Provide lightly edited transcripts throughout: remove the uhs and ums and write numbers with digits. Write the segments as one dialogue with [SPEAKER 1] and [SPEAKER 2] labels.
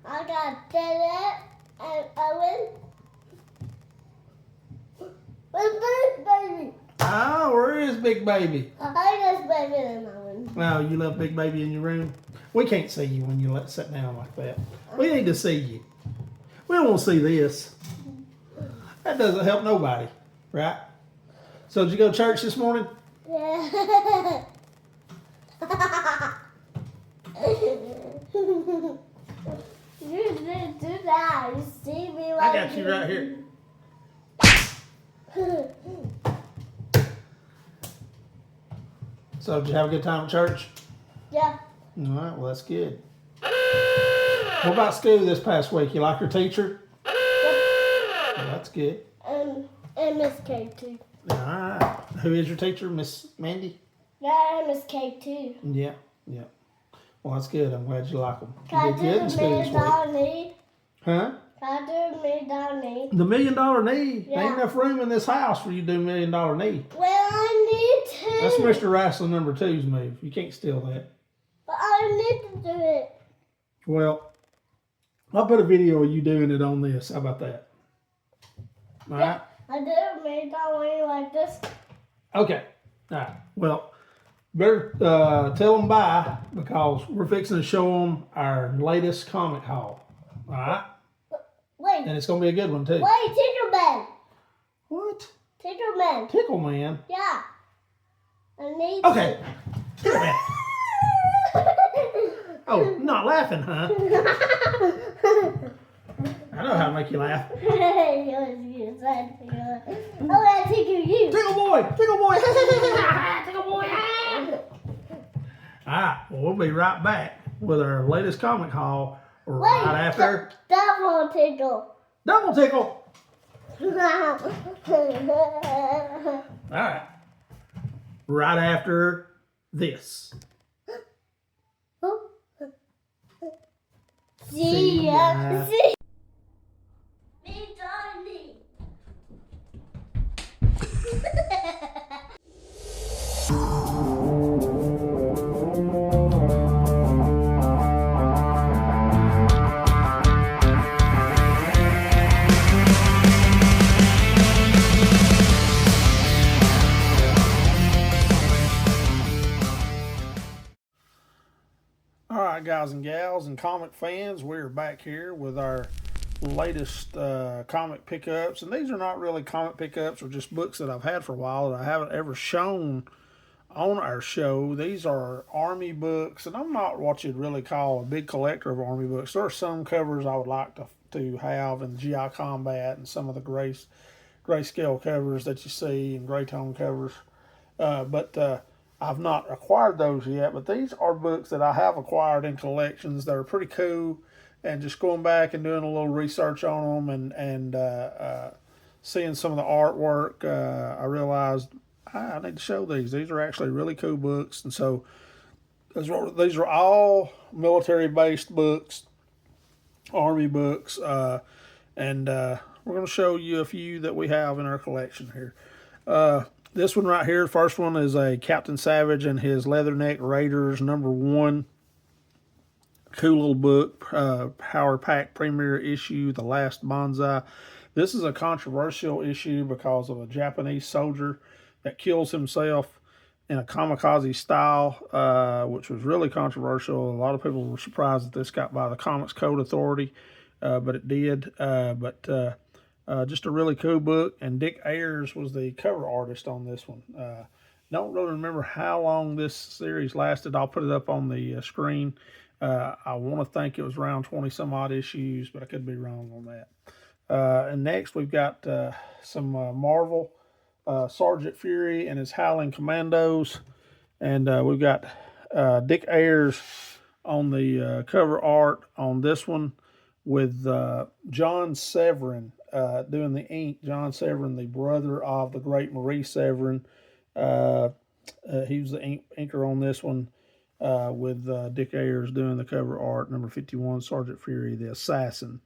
[SPEAKER 1] I got Attila and Owen. Where's Big Baby?
[SPEAKER 2] Oh, where is Big Baby?
[SPEAKER 1] I got Baby and Owen.
[SPEAKER 2] Oh, you left Big Baby in your room? We can't see you when you sit down like that. We need to see you. We don't want to see this. That doesn't help nobody, right? So did you go to church this morning?
[SPEAKER 1] Yeah. You didn't do that. You see me like
[SPEAKER 2] I got you right here. So did you have a good time at church?
[SPEAKER 1] Yeah.
[SPEAKER 2] All right, well that's good. What about school this past week? You like your teacher?
[SPEAKER 1] Yep.
[SPEAKER 2] Well, that's good.
[SPEAKER 1] And Miss K too.
[SPEAKER 2] All right. Who is your teacher, Miss Mandy?
[SPEAKER 1] Yeah, and Miss K too.
[SPEAKER 2] Yeah, yeah. Well, that's good. I'm glad you like them. You
[SPEAKER 1] Can I
[SPEAKER 2] did good in
[SPEAKER 1] do the
[SPEAKER 2] school this
[SPEAKER 1] $1 million
[SPEAKER 2] week.
[SPEAKER 1] need?
[SPEAKER 2] Huh?
[SPEAKER 1] Can I do the $1 million need?
[SPEAKER 2] The $1 million need.
[SPEAKER 1] Yeah.
[SPEAKER 2] Ain't enough room in this house for you to do $1 million need.
[SPEAKER 1] Well, I need to.
[SPEAKER 2] That's Mr. Wrestling number 2's move. You can't steal that.
[SPEAKER 1] But I need to do it.
[SPEAKER 2] Well, I'll put a video of you doing it on this. How about that? All right?
[SPEAKER 1] I do $1 million need like this.
[SPEAKER 2] Okay. All right. Well, better tell them bye because we're fixing to show them our latest comic haul. All right?
[SPEAKER 1] Wait.
[SPEAKER 2] And it's going to be a good one, too.
[SPEAKER 1] Wait, Tickle Man.
[SPEAKER 2] What?
[SPEAKER 1] Tickle Man.
[SPEAKER 2] Tickle Man?
[SPEAKER 1] Yeah. I need
[SPEAKER 2] Okay. Get it back. Oh, not laughing, huh? I know how to make you laugh.
[SPEAKER 1] Oh, I tickle you.
[SPEAKER 2] Tickle boy! Tickle boy! Tickle boy! Alright, well, we'll be right back with our latest comic haul right after
[SPEAKER 1] Double tickle.
[SPEAKER 2] Double Tickle! Alright. Right after this.
[SPEAKER 1] See ya. See. Me, Johnny.
[SPEAKER 2] Alright, guys and gals and comic fans, we're back here with our latest comic pickups. And these are not really comic pickups, or just books that I've had for a while that I haven't ever shown on our show. These are Army books, and I'm not what you'd really call a big collector of Army books. There are some covers I would like to have in GI Combat and some of the grayscale covers that you see and gray tone covers. But I've not acquired those yet, but these are books that I have acquired in collections that are pretty cool, and just going back and doing a little research on them and seeing some of the artwork, I realized I need to show these. These are actually really cool books, and so these are all military-based books, Army books, and we're going to show you a few that we have in our collection here. This one right here, the first one, is a Captain Savage and his Leatherneck Raiders #1. Cool little book, Power Pack Premier issue, The Last Banzai. This is a controversial issue because of a Japanese soldier that kills himself in a kamikaze style, which was really controversial. A lot of people were surprised that this got by the Comics Code Authority, but it did. Just a really cool book, and Dick Ayers was the cover artist on this one. Don't really remember how long this series lasted. I'll put it up on the screen. I want to think it was around 20 some odd issues, but I could be wrong on that. And next we've got some Marvel, Sergeant Fury and his Howling Commandos, and we've got Dick Ayers on the cover art on this one, with John Severin doing the ink. John Severin, the brother of the great Marie Severin. He was the inker on this one, with Dick Ayers doing the cover art, number 51, Sergeant Fury, the Assassin.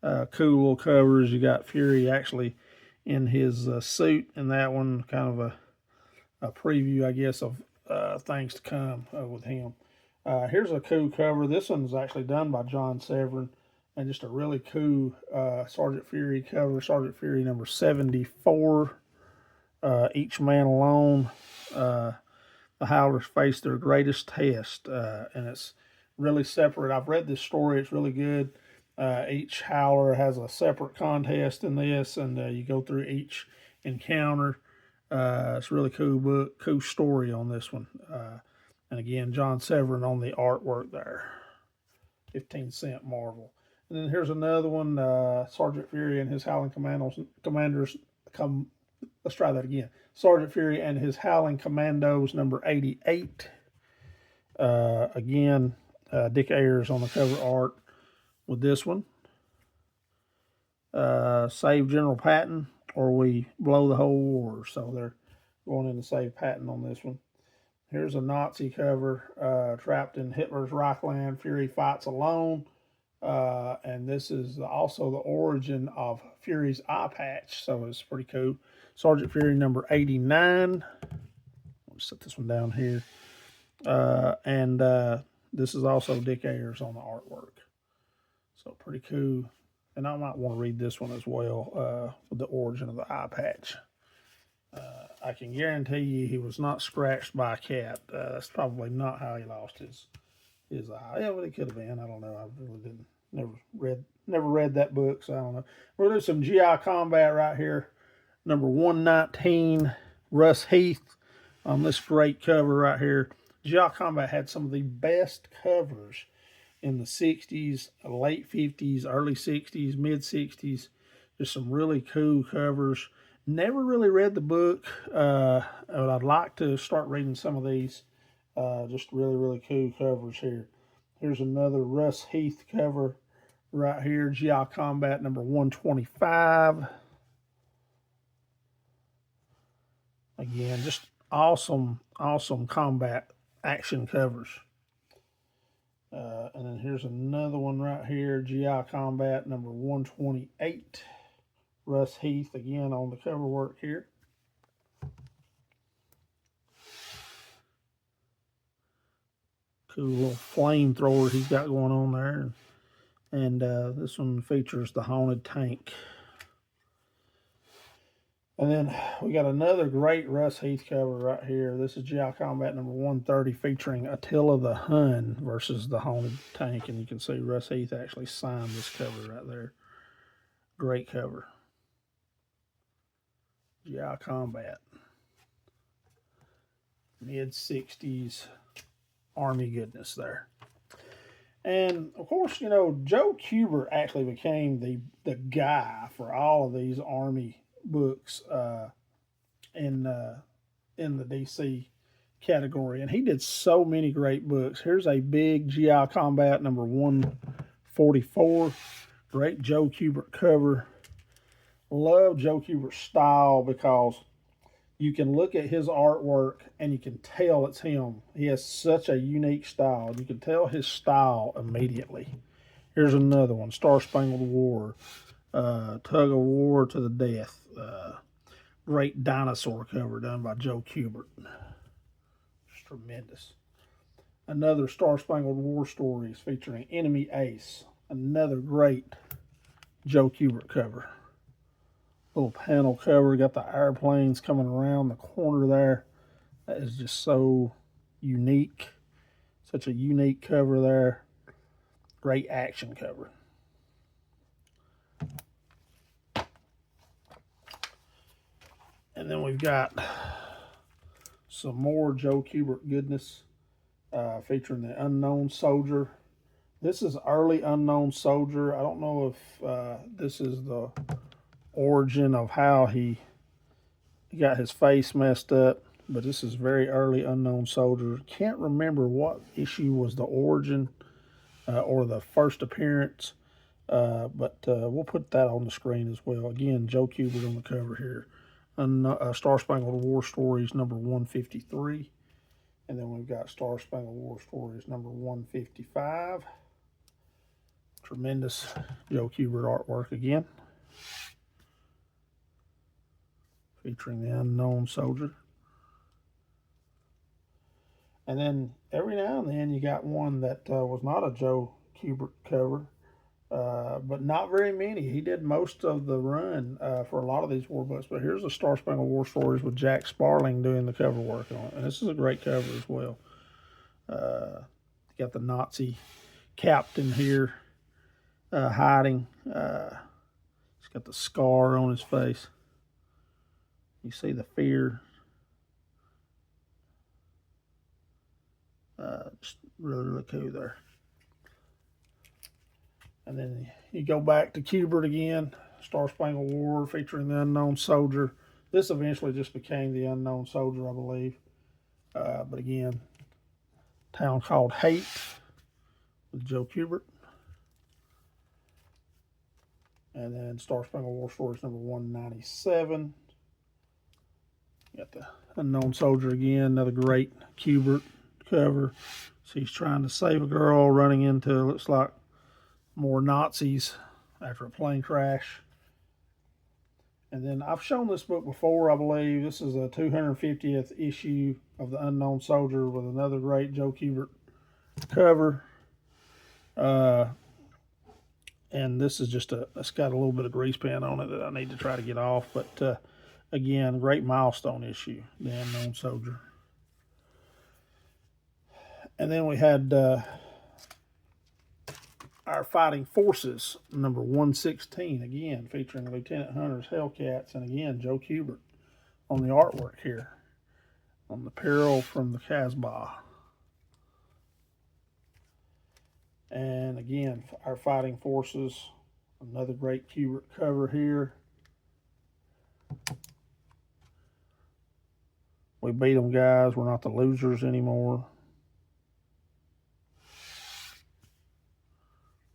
[SPEAKER 2] Cool little covers. You got Fury actually in his suit in that one, kind of a preview, I guess, of things to come with him. Here's a cool cover. This one's actually done by John Severin. And just a really cool Sergeant Fury cover, Sergeant Fury number 74. Each man alone, the Howlers face their greatest test, and it's really separate. I've read this story; it's really good. Each Howler has a separate contest in this, and you go through each encounter. It's a really cool book, cool story on this one. And again, John Severin on the artwork there. 15-cent Marvel. And then here's another one, Sergeant Fury and his Howling Commanders. Let's try that again. Sergeant Fury and his Howling Commandos, number 88. Again, Dick Ayers on the cover art with this one. Save General Patton or we blow the whole war. So they're going in to save Patton on this one. Here's a Nazi cover, trapped in Hitler's Reichland. Fury fights alone. And this is also the origin of Fury's eye patch. So it's pretty cool. Sergeant Fury number 89. Let me set this one down here. And this is also Dick Ayers on the artwork. So pretty cool. And I might want to read this one as well, with the origin of the eye patch. I can guarantee you he was not scratched by a cat. That's probably not how he lost his eye. Yeah, but it could have been. I don't know. I really didn't. Never read that book, so I don't know. We're doing some GI Combat right here. Number 119, Russ Heath on this great cover right here. GI Combat had some of the best covers in the 60s, late 50s, early 60s, mid 60s. Just some really cool covers. Never really read the book, but I'd like to start reading some of these. Just really, really cool covers here. Here's another Russ Heath cover right here. GI Combat number 125. Again, just awesome, awesome combat action covers. And then here's another one right here. GI Combat number 128. Russ Heath again on the cover work here. Cool little flamethrower he's got going on there. And this one features the haunted tank. And then we got another great Russ Heath cover right here. This is GI Combat number 130 featuring Attila the Hun versus the haunted tank. And you can see Russ Heath actually signed this cover right there. Great cover. GI Combat. Mid-60s Army goodness there. And, of course, you know, Joe Kubert actually became the guy for all of these Army books in the DC category. And he did so many great books. Here's a big GI Combat number 144. Great Joe Kubert cover. Love Joe Kubert's style because you can look at his artwork and you can tell it's him. He has such a unique style. You can tell his style immediately. Here's another one, Star Spangled War, Tug of War to the Death. Great Dinosaur cover done by Joe Kubert. Just tremendous. Another Star Spangled War stories featuring Enemy Ace. Another great Joe Kubert cover. Little panel cover, got the airplanes coming around the corner there. That is just so unique. Such a unique cover there. Great action cover. And then we've got some more Joe Kubert goodness featuring the Unknown Soldier. This is early Unknown Soldier. I don't know if this is the origin of how he got his face messed up, but this is very early Unknown Soldier. Can't remember what issue was the origin or the first appearance, but we'll put that on the screen as well. Again, Joe Kubert on the cover here. Star Spangled War Stories number 153, and then we've got Star Spangled War Stories number 155. Tremendous Joe Kubert artwork again, featuring the Unknown Soldier. And then every now and then you got one that was not a Joe Kubert cover. but not very many. He did most of the run for a lot of these war books. But here's the Star Spangled War Stories with Jack Sparling doing the cover work on it. And this is a great cover as well. Got the Nazi captain here hiding. He's got the scar on his face. You see the fear. Just really, really cool there. And then you go back to Kubert again, Star Spangled War featuring the Unknown Soldier. This eventually just became the Unknown Soldier, I believe. But again, Town Called Hate with Joe Kubert. And then Star Spangled War Stories number 197. Got the Unknown Soldier again, another great Kubert cover. So he's trying to save a girl, running into, looks like, more Nazis after a plane crash. And then I've shown this book before, I believe. This is a 250th issue of The Unknown Soldier with another great Joe Kubert cover. And this is just it's got a little bit of grease pen on it that I need to try to get off. But again, great Milestone issue, The Unknown Soldier. And then we had our Fighting Forces, number 116, again, featuring Lieutenant Hunter's Hellcats, and again, Joe Kubert on the artwork here, on the Peril from the Casbah. And again, our Fighting Forces, another great Kubert cover here. We beat them, guys. We're not the losers anymore.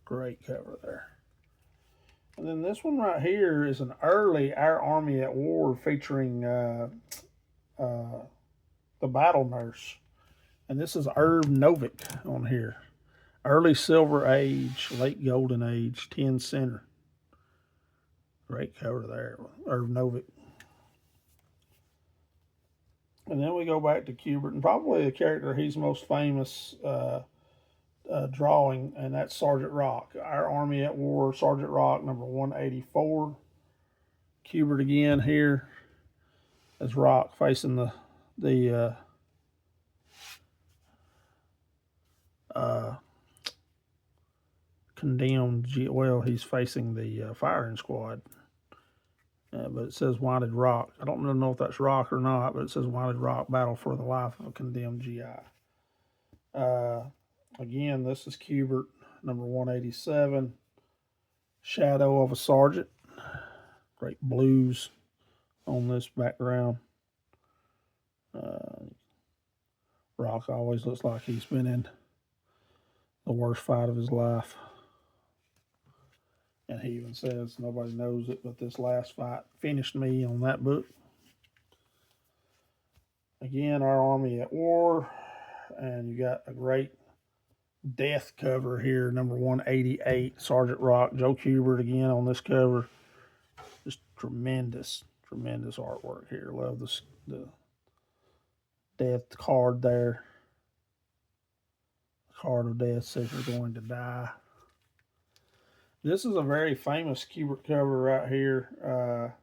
[SPEAKER 2] Great cover there. And then this one right here is an early Our Army at War featuring the Battle Nurse. And this is Irv Novick on here. Early Silver Age, late Golden Age, 10 center. Great cover there, Irv Novick. And then we go back to Kubert, and probably the character he's most famous drawing, and that's Sergeant Rock. Our Army at War, Sergeant Rock, number 184. Kubert again here as Rock facing the condemned, well, he's facing the firing squad. But it says Wanted Rock. I don't know if that's Rock or not, but it says Wanted Rock, battle for the life of a condemned GI. Again, this is Kubert, number 187. Shadow of a Sergeant. Great blues on this background. Rock always looks like he's been in the worst fight of his life. And he even says, nobody knows it, but this last fight finished me on that book. Again, Our Army at War. And you got a great death cover here, number 188, Sergeant Rock, Joe Kubert again on this cover. Just tremendous, tremendous artwork here. Love the death card there. The card of death says you're going to die. This is a very famous Kubert cover right here.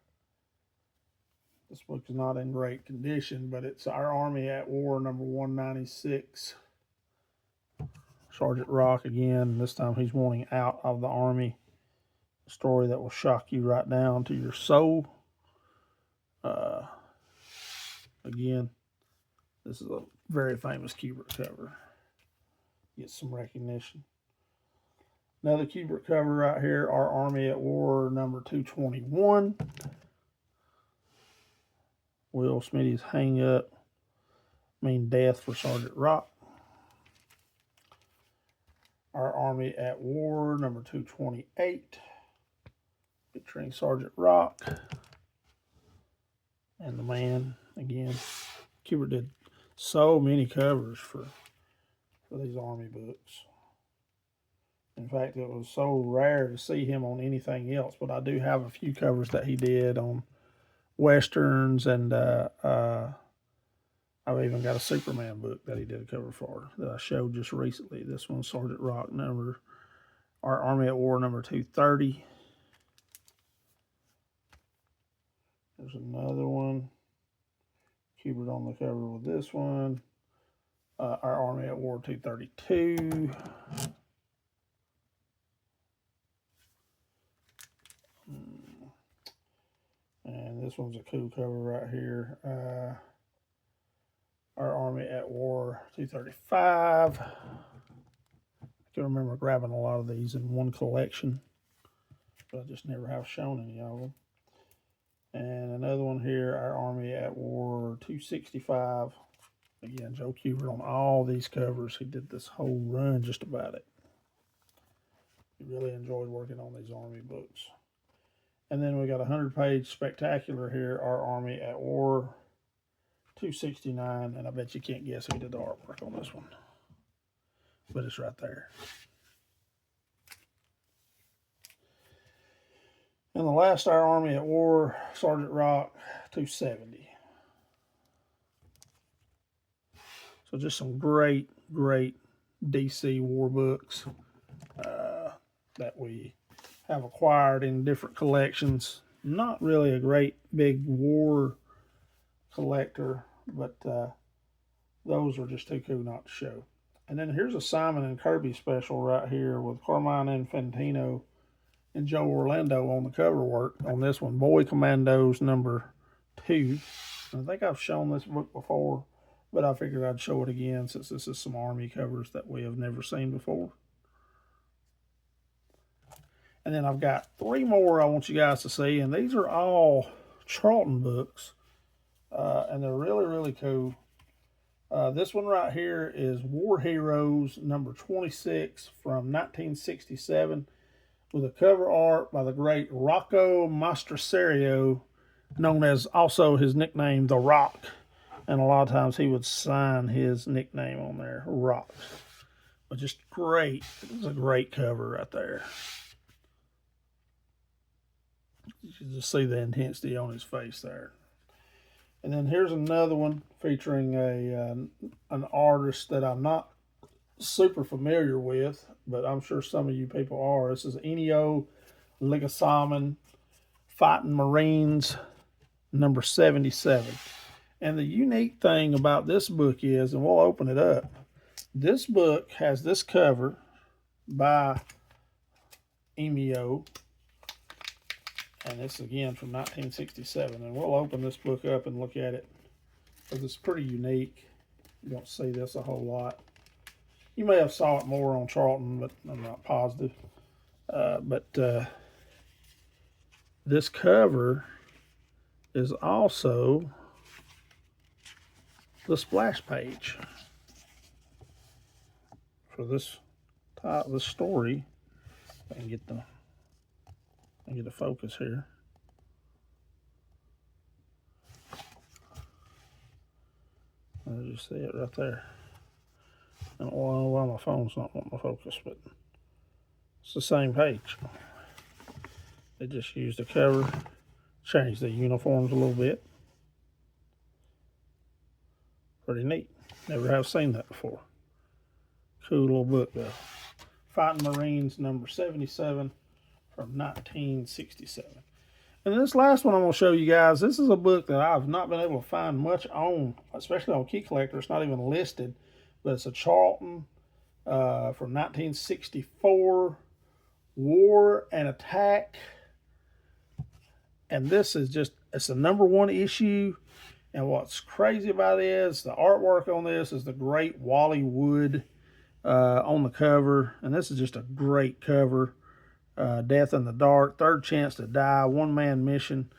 [SPEAKER 2] This book is not in great condition, but it's Our Army at War, number 196. Sergeant Rock again. This time he's wanting out of the Army. A story that will shock you right down to your soul. Again, this is a very famous Kubert cover. Get some recognition. Another Kubert cover right here, Our Army at War, number 221. Will Smitty's hang up, mean death for Sergeant Rock. Our Army at War, number 228, featuring Sergeant Rock and the man again. Kubert did so many covers for these Army books. In fact, it was so rare to see him on anything else, but I do have a few covers that he did on Westerns, and I've even got a Superman book that he did a cover for that I showed just recently. This one's Sergeant Rock, number Our Army at War number 230. There's another one. Kubert on the cover with this one. Our Army at War 232. And this one's a cool cover right here. Our Army at War 235. I can remember grabbing a lot of these in one collection, but I just never have shown any of them. And another one here, our Army at War 265. Again, Joe Kubert on all these covers. He did this whole run just about it. He really enjoyed working on these Army books. And then we got a 100-page spectacular here, our Army at War 269. And I bet you can't guess who did the artwork on this one. But it's right there. And the last, our Army at War, Sergeant Rock 270. So just some great, great DC war books that we have acquired in different collections. Not really a great big war collector, but those are just too cool not to show. And then here's a Simon and Kirby special right here with Carmine Infantino and Joe Orlando on the cover work on this one. Boy Commandos number 2. I think I've shown this book before, but I figured I'd show it again since this is some Army covers that we have never seen before. And then I've got 3 more I want you guys to see, and these are all Charlton books, and they're really, really cool. This one right here is War Heroes number 26 from 1967 with a cover art by the great Rocco Mastroserio, known as also his nickname, The Rock. And a lot of times he would sign his nickname on there, Rock. But just great. It's a great cover right there. You can just see the intensity on his face there. And then here's another one featuring an artist that I'm not super familiar with, but I'm sure some of you people are. This is A.W.O. Ligasamen Fighting Marines number 77. And the unique thing about this book is, and we'll open it up, this book has this cover by A.W.O. And it's again from 1967. And we'll open this book up and look at it because it's pretty unique. You don't see this a whole lot. You may have saw it more on Charlton, but I'm not positive. This cover is also the splash page for this story. I can get the focus here. There you see it right there. I don't know why my phone's not wanting to focus, but it's the same page. They just used the cover, changed the uniforms a little bit. Pretty neat. Never have seen that before. Cool little book though. Fighting Marines number 77 from 1967. And this last one I'm going to show you guys, this is a book that I've not been able to find much on, especially on Key Collector. It's not even listed, but it's a Charlton from 1964, War and Attack. And this is just, it's the #1 issue. And what's crazy about it is the artwork on this is the great Wally Wood on the cover. And this is just a great cover. Death in the Dark, Third Chance to Die, One-Man Mission.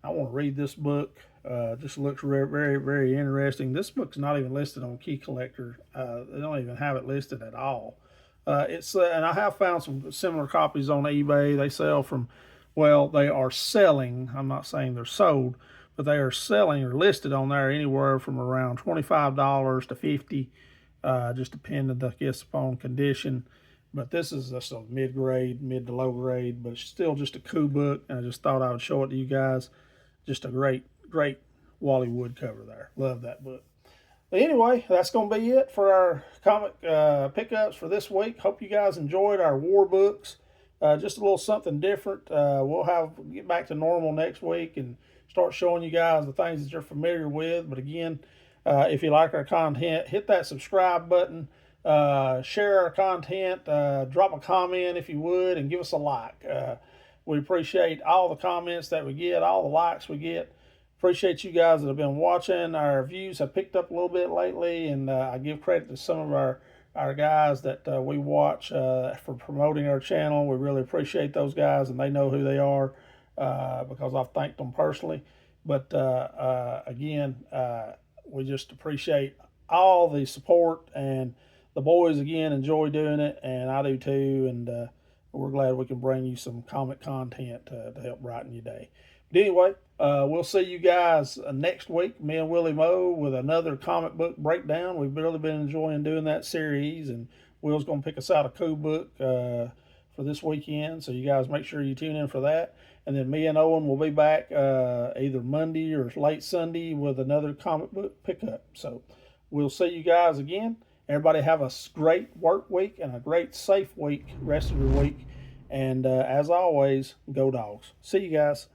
[SPEAKER 2] I want to read this book. Just looks very, very interesting. This book's not even listed on Key Collector. They don't even have it listed at all. And I have found some similar copies on eBay. They sell from, well, they are selling. I'm not saying they're sold, but they are selling or listed on there anywhere from around $25 to $50, just depending, I guess, upon condition. But this is just a mid to low grade, but it's still just a cool book. And I just thought I would show it to you guys. Just a great Wally Wood cover there. Love that book. But anyway, that's going to be it for our comic pickups for this week. Hope you guys enjoyed our war books. Just a little something different. We'll get back to normal next week and start showing you guys the things that you're familiar with. But again, if you like our content, hit that subscribe button. Share our content. Drop a comment if you would, and give us a like. We appreciate all the comments that we get, all the likes we get. Appreciate you guys that have been watching. Our views have picked up a little bit lately, and I give credit to some of our guys that we watch for promoting our channel. We really appreciate those guys, and they know who they are because I've thanked them personally. But again, we just appreciate all the support, and the boys again enjoy doing it, and I do too. And we're glad we can bring you some comic content to help brighten your day. But anyway, we'll see you guys next week, me and Willie Moe, with another comic book breakdown. We've really been enjoying doing that series, and Will's going to pick us out a cool book for this weekend, so you guys make sure you tune in for that. And then me and Owen will be back either Monday or late Sunday with another comic book pickup. So we'll see you guys again. Everybody have a great work week and a great safe week, rest of your week. And as always, go Dogs. See you guys.